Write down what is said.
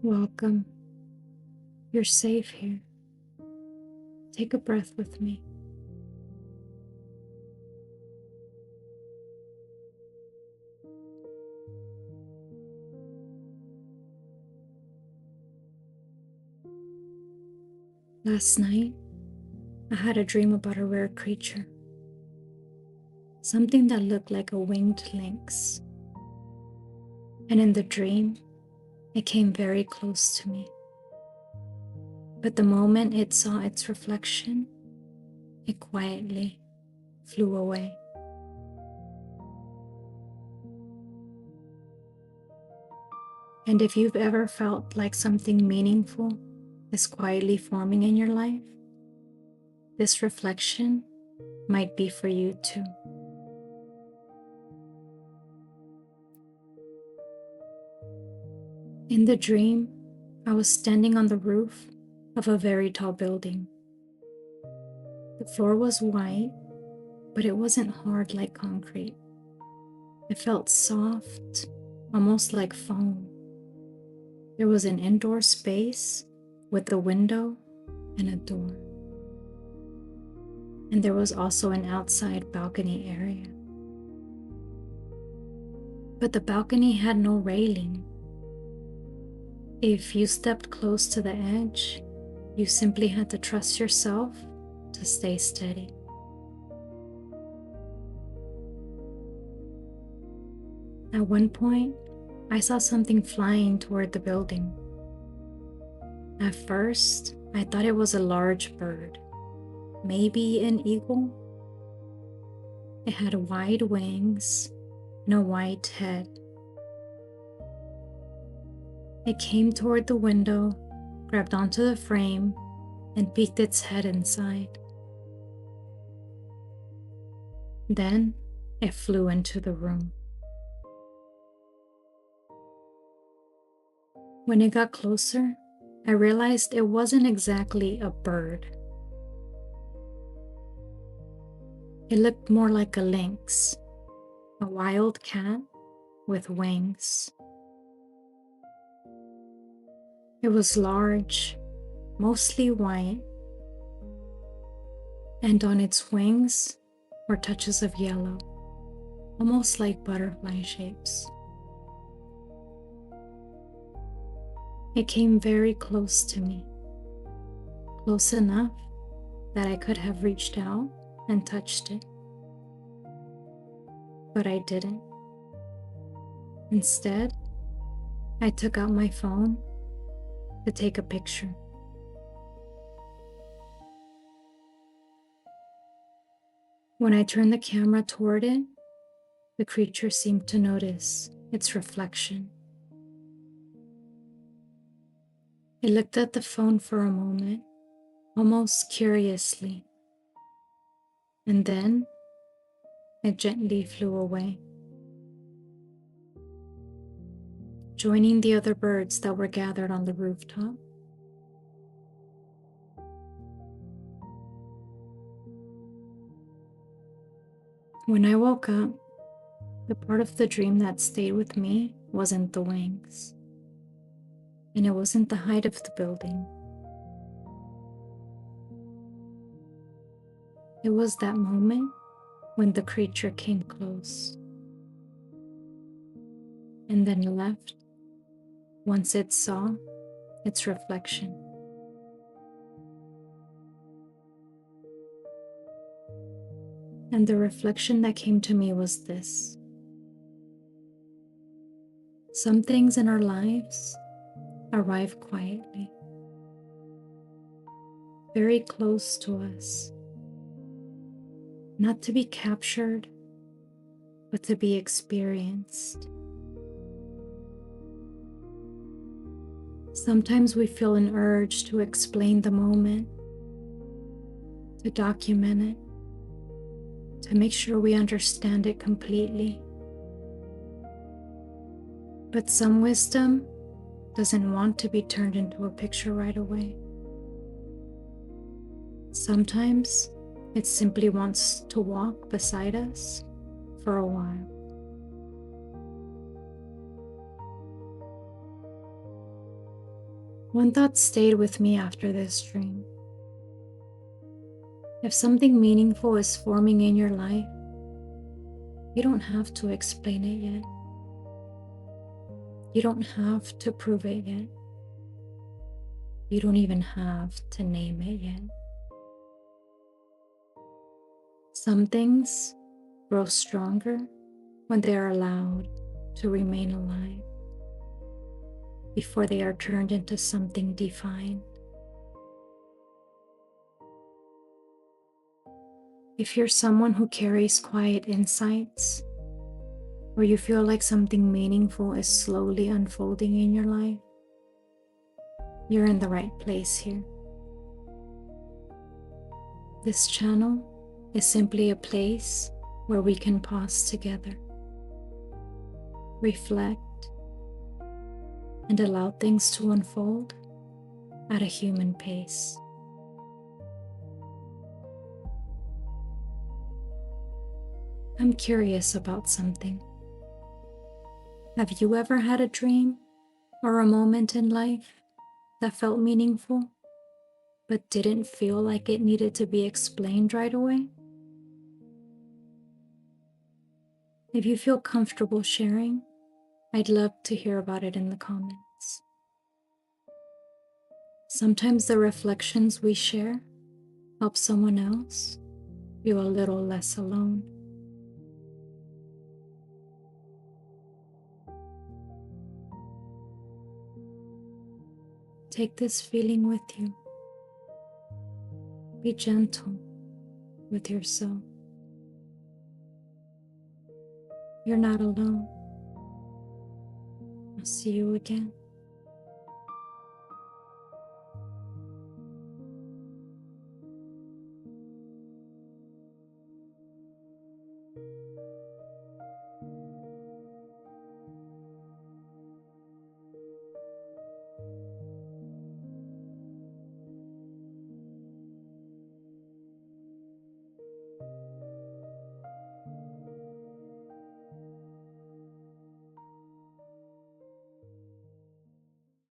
Welcome. You're safe here. Take a breath with me. Last night, I had a dream about a rare creature. Something that looked like a winged lynx. And in the dream, it came very close to me. But the moment it saw its reflection, it quietly flew away. And if you've ever felt like something meaningful is quietly forming in your life, this reflection might be for you too. In the dream, I was standing on the roof of a very tall building. The floor was white, but it wasn't hard like concrete. It felt soft, almost like foam. There was an indoor space with a window and a door. And there was also an outside balcony area. But the balcony had no railing. If you stepped close to the edge, you simply had to trust yourself to stay steady. At one point, I saw something flying toward the building. At first, I thought it was a large bird, maybe an eagle. It had wide wings and a white head. It came toward the window, grabbed onto the frame, and peeked its head inside. Then it flew into the room. When it got closer, I realized it wasn't exactly a bird. It looked more like a lynx, a wild cat with wings. It was large, mostly white, and on its wings were touches of yellow, almost like butterfly shapes. It came very close to me, close enough that I could have reached out and touched it. But I didn't. Instead, I took out my phone to take a picture. When I turned the camera toward it, the creature seemed to notice its reflection. It looked at the phone for a moment, almost curiously, and then it gently flew away, joining the other birds that were gathered on the rooftop. When I woke up, the part of the dream that stayed with me wasn't the wings, and it wasn't the height of the building. It was that moment when the creature came close and then left once it saw its reflection. And the reflection that came to me was this: some things in our lives arrive quietly, very close to us, not to be captured, but to be experienced. Sometimes we feel an urge to explain the moment, to document it, to make sure we understand it completely. But some wisdom doesn't want to be turned into a picture right away. Sometimes it simply wants to walk beside us for a while. One thought stayed with me after this dream. If something meaningful is forming in your life, you don't have to explain it yet. You don't have to prove it yet. You don't even have to name it yet. Some things grow stronger when they are allowed to remain alive before they are turned into something defined. If you're someone who carries quiet insights, or you feel like something meaningful is slowly unfolding in your life, you're in the right place here. This channel is simply a place where we can pause together, reflect, and allow things to unfold at a human pace. I'm curious about something. Have you ever had a dream or a moment in life that felt meaningful, but didn't feel like it needed to be explained right away? If you feel comfortable sharing, I'd love to hear about it in the comments. Sometimes the reflections we share help someone else feel a little less alone. Take this feeling with you. Be gentle with yourself. You're not alone. I'll see you again.